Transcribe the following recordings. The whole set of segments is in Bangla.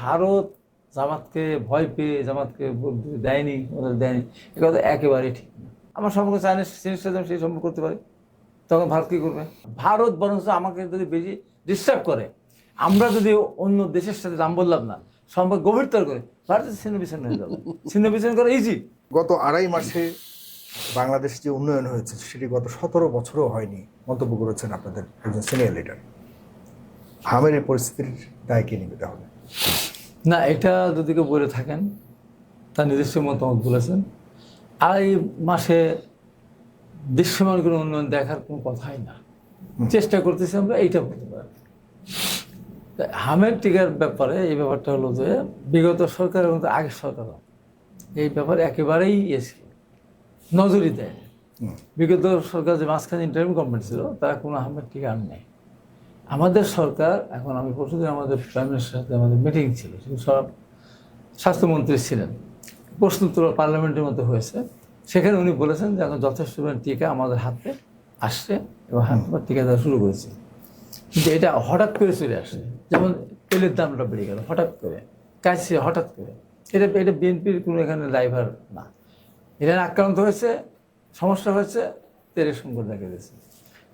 ভারত জামাতকে ভয় পেয়ে জামাতকে দেয়নি, ওদের দেয়নি, এ কথা একেবারেই ঠিক না। আমার সম্পর্ক চাইনিজ জিনিসটা যেমন সেই সম্পর্ক করতে পারে, তখন ভারত কী করবে? ভারত বরঞ্চ আমাকে যদি বেশি ডিস্টার্ব করে, আমরা যদি অন্য দেশের সাথে দাম বললাম না, সম্পর্ক গভীরতর করে, ভারতের ছিন্ন বিচ্ছিন্ন হয়ে যাবে। ছিন্ন বিচ্ছিন্ন করা ইজি। গত 2.5 মাসে বাংলাদেশ যে উন্নয়ন হয়েছে সেটি গত 17 বছরও হয়নি মন্তব্য করেছেন আপনাদের একজন সিনিয়র লিডার। হামের এই পরিস্থিতির দায় কে নিবে তাহলে? না, এটা যদি কেউ বলে থাকেন তার নিজস্ব মতামত বলেছেন। আর এই মাসে দৃশ্যমান কোনো উন্নয়ন দেখার কোনো কথাই না। চেষ্টা করতেছি আমরা, এইটা বলতে পারি। হামের টিকার ব্যাপারে এই ব্যাপারটা হলো যে বিগত সরকারের মধ্যে আগের সরকার এই ব্যাপারে একেবারেই নজরই দেয়। বিগত সরকার যে মাঝখানে ইন্টারিম গভর্নমেন্ট ছিল তারা কোনো হামের টিকা আর নেই। আমাদের সরকার এখন, আমি পরশুদিন আমাদের প্রাইম মিনিস্টারের সাথে আমাদের মিটিং ছিল, সব স্বাস্থ্যমন্ত্রী ছিলেন, প্রশ্ন উত্তর পার্লামেন্টের মধ্যে হয়েছে। সেখানে উনি বলেছেন যে এখন যথেষ্ট পরিমাণ টিকা আমাদের হাতে আসছে এবং টিকা দেওয়া শুরু করেছে। কিন্তু এটা হঠাৎ করে চলে আসে, যেমন তেলের দামটা বেড়ে গেল হঠাৎ করে, কাছে হঠাৎ করে। এটা বিএনপির কোনো এখানে ড্রাইভার না, এটা আক্রান্ত হয়েছে, সমস্যা হয়েছে, তেলের সংকট দেখা গেছে।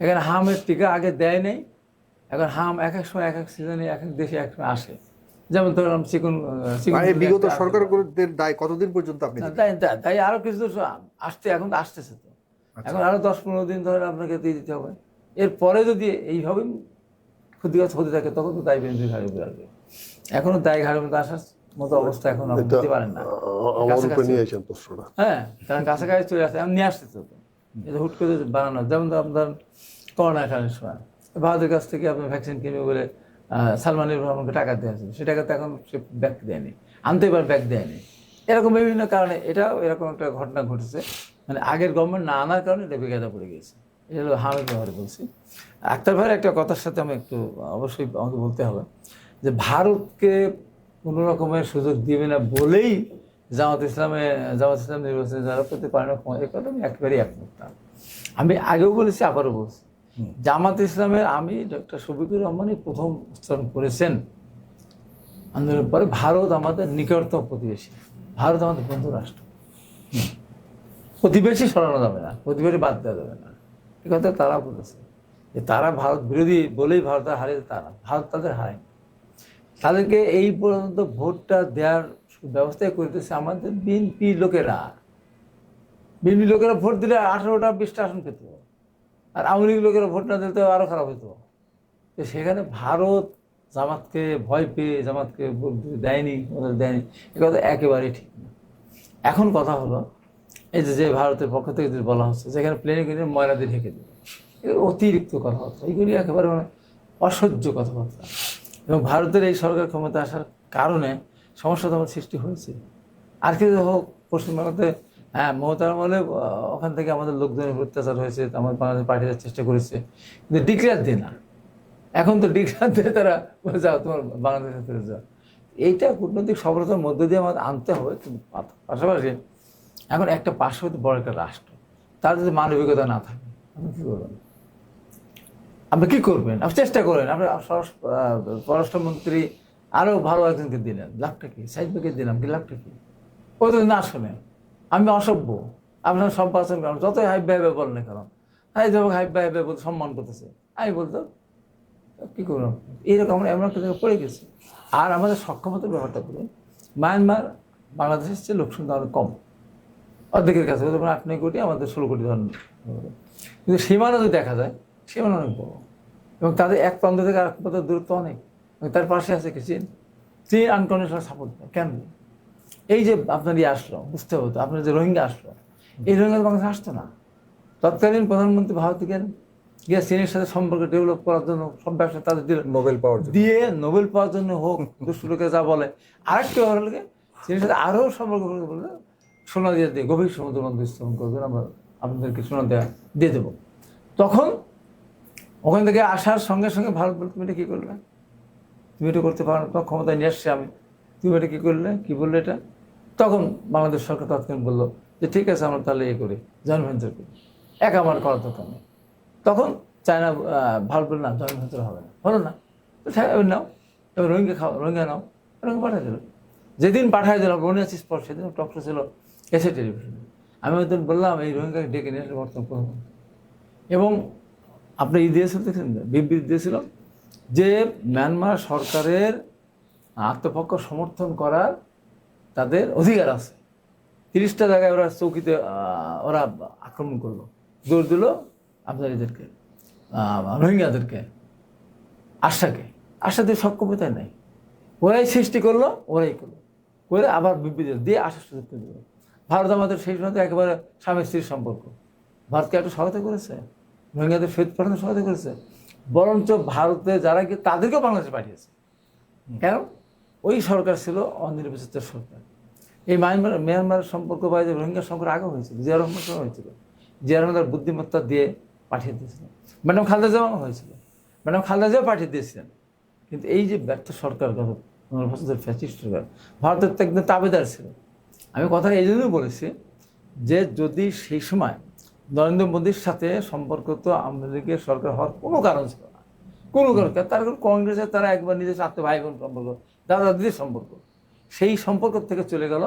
এখানে হামের টিকা আগে দেয় নেই, এখন হাম এক এক সময় এক এক সিজনে এক এক দেশে এক সময় আসে। যেমন ধরলাম বিগত সরকারদের দায় কতদিন পর্যন্ত আপনি? তাই আরো কিছু আসতে, এখন আসতেছে তো, এখন আরো 10-15 দিন ধরে আপনাকে দিয়ে দিতে হবে। এরপরে যদি এইভাবে ক্ষতিগ্রস্ত হতে থাকে তখন তো দায় বিএনপির ঘাড়ে উপরে আসবে। এখনো দায় ঘাড়ের মধ্যে আসার মতো অবস্থা এখন আপনি দিতে পারেন না। হ্যাঁ, কারণ কাছাকাছি চলে আসছে, আমি নিয়ে আসতেছে তো, এটা হুট করে বানানো। যেমন আপনার করোনা কালের সময় ভারতের কাছ থেকে আপনার ভ্যাকসিন কিনবে বলে সালমানের রহমানকে টাকা দিয়েছে, সে টাকা তো এখন সে ব্যাক দেয়নি, আনতে এবার ব্যাক দেয়নি। এরকম বিভিন্ন কারণে এটাও এরকম একটা ঘটনা ঘটেছে, মানে আগের গভর্নমেন্ট না আনার কারণে এটা বেকায়দা পড়ে গিয়েছে। এটা হলো হামের ব্যবহারে বলছি। আক্তার ভাইয়ের একটা কথার সাথে আমি একটু অবশ্যই আমাকে বলতে হবে যে ভারতকে কোনো রকমের সুযোগ দিবে না বলেই জামাত ইসলাম নির্বাচনে যারা করতে পারে না, এই কথা আমি একেবারেই একমত না। আমি আগেও বলেছি, আবারও বলছি, জামাত ইসলামের আমি ডক্টর শফিকুর রহমানই প্রথম উচ্চারণ করেছেন আন্দোলনের পরে, ভারত আমাদের নিকটতম প্রতিবেশী, ভারত আমাদের বন্ধু রাষ্ট্র, প্রতিবেশী সরানো যাবে না, প্রতিবেশী বাদ দেওয়া যাবে না, এই কথা তারা বলেছে। যে তারা ভারত বিরোধী বলেই ভারত হারিয়ে, তারা ভারত তাদের হারায়। তাদেরকে এই পর্যন্ত ভোটটা দেওয়ার ব্যবস্থাই করতেছে আমাদের বিএনপি লোকেরা। বিএনপি লোকেরা ভোট দিলে 18টা 20টা আসন পেত, আর আওয়ামী লীগ লোকেরা ভোট না দিতে আরও খারাপ হতো। তো সেখানে ভারত জামাতকে ভয় পেয়ে জামাতকে দেয়নি, ওদের দেয়নি, এ কথা একেবারেই ঠিক না। এখন কথা হলো এই যে ভারতের পক্ষ থেকে যদি বলা হচ্ছে যেখানে প্লেনে কিনে ময়লা দিয়ে ঢেকে দেবে, এগুলো অতিরিক্ত কথাবার্তা, এগুলি একেবারে অসহ্য কথাবার্তা। এবং ভারতের এই সরকার ক্ষমতা আসার কারণে সমস্যা তো আমার সৃষ্টি হয়েছে। আর কিছু হোক, পশ্চিমবঙ্গতে হ্যাঁ মমতার আমলে ওখান থেকে আমাদের লোকজনের অত্যাচার হয়েছে, আমার বাংলাদেশ পাঠিয়ে চেষ্টা করেছে, কিন্তু ডিক্লেয়ার দিয়ে না। এখন তো ডিক্লেয়ার দিয়ে তারা বলে যাও তোমার বাংলাদেশে ফিরে যাও। এইটা কূটনৈতিক সফলতার মধ্যে দিয়ে আমাদের আনতে হবে। কিন্তু পাশাপাশি এখন একটা পার্শ্ববর্তী বড় একটা রাষ্ট্র, তার যদি মানবিকতা না থাকে আপনি কী করবেন? আপনি কী করবেন? আপনি চেষ্টা করেন, আপনি পররাষ্ট্রমন্ত্রী আরও ভালো একজনকে দিলেন, লাভটা কি? সাইদকে দিলাম, কি লাভটা কি? ও তো না শোনে, আমি অসভ্য, আপনার সম্পাদন করেন, যতই হাইব ভাইবে বলেন না কারণ এই যখন হাইব ভাইবে বলতে সম্মান করতেছে, আমি বলতো কী করলাম? এইরকম আমরা এমন একটা জায়গায় পড়ে গেছি। আর আমাদের সক্ষমতার ব্যাপারটা করি, মায়ানমার বাংলাদেশের চেয়ে লোকসংখ্যা অনেক কম, অর্ধেকের কাছে 8-9 কোটি, আমাদের 16 কোটি ধরেন। কিন্তু সীমানা যদি দেখা যায়, সীমানা অনেক বড়, এবং তাদের এক প্রান্ত থেকে আরেক প্রান্তের দূরত্ব অনেক, এবং তার পাশে আছে কি চীন। চীন আনকন্ডিশনাল সাপোর্ট দেয়। কেন? এই যে আপনার আসলো, বুঝতে হতো, আপনার যে রোহিঙ্গা আসলো, এই রোহিঙ্গা বাংলাদেশ আসতো না। তৎকালীন প্রধানমন্ত্রী ভারত গিয়ে চীনের সাথে সম্পর্ক ডেভেলপ করার জন্য সব ব্যবসা তাদের নোবেল পাওয়ার জন্য হোক, দুষ্ট লোকে যা বলে। আরেকটু হলে চীনের সাথে আরও সম্পর্ক বললে সোনা দিয়ে গভীর সমুদ্র বন্ধু স্থাপন করবেন, আমরা আপনাদেরকে সোনা দিয়ে দেবো। তখন ওখান থেকে আসার সঙ্গে সঙ্গে ভারত বলতে, তুমি এটা কী করলে? তুমি এটা করতে পারো না, ক্ষমতায় নিয়ে আসছে আমি, তুমি এটা কী করলে? কী বললে এটা? তখন বাংলাদেশ সরকার তৎকালীন বললো যে ঠিক আছে, আমরা তাহলে করি, জয়েন্ট ভেঞ্চার করি, আমার করার দরকার নেই। তখন চায়না ভারত বলল না, জয়েন্ট ভেঞ্চার হবে না, হলো না, তো নাও, এবার রোহিঙ্গা নাও। ওনাকে পাঠিয়ে দিল। যেদিন পাঠিয়ে দিলাম মনে আছে স্পষ্ট, সেদিন টক শো ছিল এসে টেলিভিশনে। আমি ওইদিন বললাম এই রোহিঙ্গাকে ডেকে নিয়ে আসলে বর্তমান করবো। এবং আপনি দিয়েছিল দেখছেন, বিবৃতি দিয়েছিল যে মিয়ানমার সরকারের আত্মপক্ষ সমর্থন করার তাদের অধিকার আছে। 30টা জায়গায় ওরা চৌকিতে ওরা আক্রমণ করলো, জোর দিল আপনার এদেরকে, রোহিঙ্গাদেরকে, আশাদের সক্ষমতায় নাই। ওরাই সৃষ্টি করলো, ওরাই করলো, করে আবার বিবৃতি দিয়ে আশার সুযোগ করে দিল। ভারত আমাদের সেই সময় একেবারে স্বামী স্ত্রীর সম্পর্ক। ভারতকে একটু সহায়তা করেছে, রোহিঙ্গাদের ফেরত পাঠানো সহায়তা করেছে, বরঞ্চ ভারতে যারা কি তাদেরকেও বাংলাদেশে পাঠিয়েছে। কেন? ওই সরকার ছিল অনির্বাচিত সরকার। এই মিয়ানমারের সম্পর্ক বা রোহিঙ্গার সম্পর্ক আগে হয়েছিল, জিয়া রহমান সময় হয়েছিল। জিয়া রহমান তার বুদ্ধিমত্তা দিয়ে পাঠিয়ে দিয়েছিলেন। ম্যাডাম খালেদা জিয়াও হয়েছিল, ম্যাডাম খালেদা জিয়াও পাঠিয়ে দিয়েছিলেন। কিন্তু এই যে ব্যর্থ সরকার, গত 15 বছরের ফ্যাসিস্ট সরকার, ভারতের তো একদম তাবেদার ছিল। আমি কথা এই জন্যই বলেছি যে যদি সেই সময় নরেন্দ্র মোদীর সাথে সম্পর্ক তো আওয়ামী লীগের সরকার হওয়ার কোনো কারণ ছিল না, কোনো কারণ। তার কারণ কংগ্রেসের তারা একবার নিজের আত্ম ভাই বোন সম্পর্ক, দাদা দাদির সম্পর্ক, সেই সম্পর্ক থেকে চলে গেল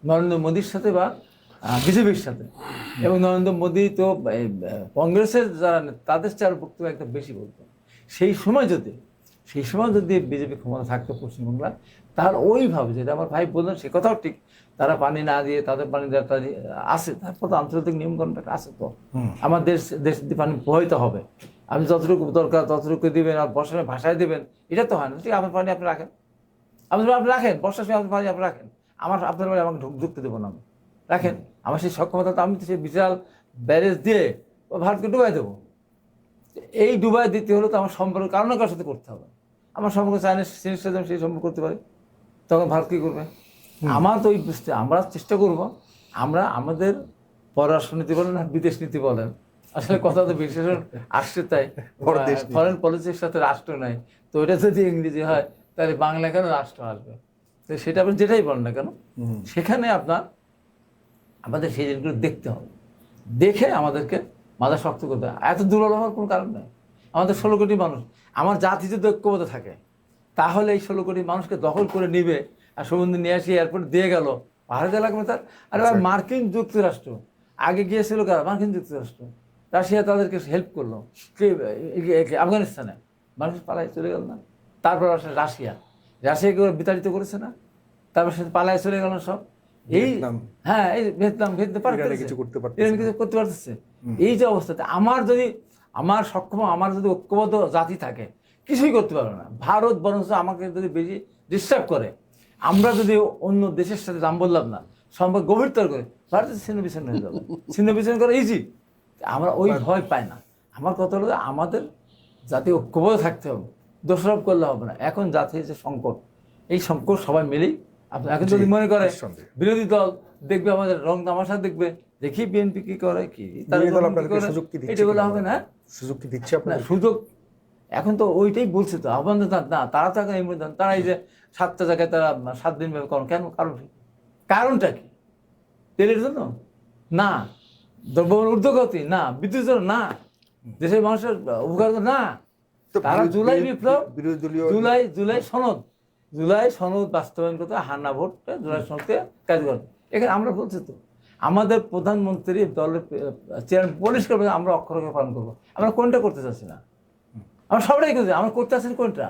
নরেন্দ্র মোদীর সাথে বা বিজেপির সাথে। এবং নরেন্দ্র মোদী তো কংগ্রেসের যারা তাদের চার বক্তব্য একটা বেশি বলতেন। সেই সময় যদি বিজেপি ক্ষমতা থাকতো পশ্চিমবাংলা, তার ওইভাবে যেটা আমার ভাই বললেন সে কথাও ঠিক, তারা পানি না দিয়ে তাদের পানি দেওয়া আছে, তারপর তো আন্তর্জাতিক নিয়মকানুনটা আছে। তো আমার দেশ দিয়ে পানি প্রবাহিত হবে, আপনি যতটুকু দরকার ততটুকু দিবেন, আর বর্ষার সময় ভাষায় দেবেন, এটা তো হয় না। ঠিক, আপনার পানি আপনি রাখেন, আপনি রাখেন, বর্ষার সময় আপনার পানি আপনি রাখেন, আপনার বাড়ি আমাকে ঢুকতে দেবো না, আমি রাখেন। আমার সেই সক্ষমতা তো আমি তো সেই বিশাল ব্যারেজ দিয়ে ভারতকে ডুবাই দেবো। এই ডুবাই দিতে হলে তো আমার সম্পর্ক কারো না কারোর সাথে করতে হবে। আমার সম্পর্ক চাইনিজ জিনিসটা যেন সেই সম্পর্ক করতে পারি, তখন ভারত কী করবে? আমার তো ওই আমরা চেষ্টা করব, আমরা আমাদের পররাষ্ট্রনীতি বলেন আর বিদেশ নীতি বলেন, আসলে কথা তো বিশেষণ আসছে, তাই ফরেন পলিসির সাথে রাষ্ট্র নাই, তো এটা যদি ইংরেজি হয় তাহলে বাংলা কেন রাষ্ট্র আসবে? তো সেটা আপনি যেটাই বলেন না কেন, সেখানে আমাদের সেই জিনিসগুলো দেখতে হবে, দেখে আমাদেরকে মাথা শক্ত করতে হবে। এত দুর্বল হওয়ার কোনো কারণ নেই। আমাদের 16 কোটি মানুষ, আমার জাতি যদি ঐক্যবদ্ধ থাকে, তাহলে এই 16 কোটি মানুষকে দখল করে নিবে, আর সমুদ্র নিয়ে আসি এয়ারপোর্ট দিয়ে গেল, পাহাড়ে দেওয়া লাগবে তার। আর মার্কিন যুক্তরাষ্ট্র আগে গিয়েছিল, মার্কিন যুক্তরাষ্ট্র, রাশিয়া তাদেরকে হেল্প করলো, আফগানিস্তানে মানুষ পালায় চলে গেল না? তারপর আসলে রাশিয়াকে বিতাড়িত করেছে না? তারপর সে পালায় চলে গেল সব। এই হ্যাঁ, এই ভিয়েতনাম কিছু করতে পারতেছে। এই যে অবস্থাতে আমার যদি ঐক্যবদ্ধ জাতি থাকে, কিছুই করতে পারবে না ভারত। বরঞ্চ আমাকে যদি বেশি ডিস্টার্ব করে, আমরা যদি অন্য দেশের সাথে দাম বললাম না, সম্পর্ক গভীরতর করে, ভারতের ছিন্ন বিচ্ছিন্ন হয়ে যাবে। ছিন্ন বিচ্ছিন্ন করা ইজি, আমরা ওই ভয় পাই না। আমার কথা হলো আমাদের জাতি ঐক্যবদ্ধ থাকতে হবে, দোষারোপ করলে হবে না। এখন জাতির যে সংকট, এই সংকট সবাই মিলেই, আপনি এখন যদি মনে করে বিরোধী দল দেখবে আমাদের রং তামাশা দেখবে, দেখি বিএনপি কি করে, কি এটা বলে হবে না। সুযোগ কি দিচ্ছে আপনার? সুযোগ এখন তো ওইটাই বলছে তো, আহ্বান না, তারা তো এখন এই মধ্যে, তারা এই যে 7টা জায়গায় তারা 7 দিন ব্যাপী করেন, কেন? কারণটা কি? তেলের জন্য না, দ্রব্যমূল্য ঊর্ধ্বগতি না, বিদ্যুৎ না, দেশের মানুষের উপকার না, তারা জুলাই বিপ্লব, জুলাই সনদ বাস্তবায়ন করতে, হান্না ভোটটা জুলাই সনদকে কার্যকর। এখানে আমরা বলছি তো, আমাদের প্রধানমন্ত্রী দলের চেয়ারম্যান পরিষ্কার আমরা অক্ষরকে পালন করবো। আমরা কোনটা করতে চাচ্ছি না, আমরা সবাই করছি, আমরা করতে চাচ্ছি কোনটা।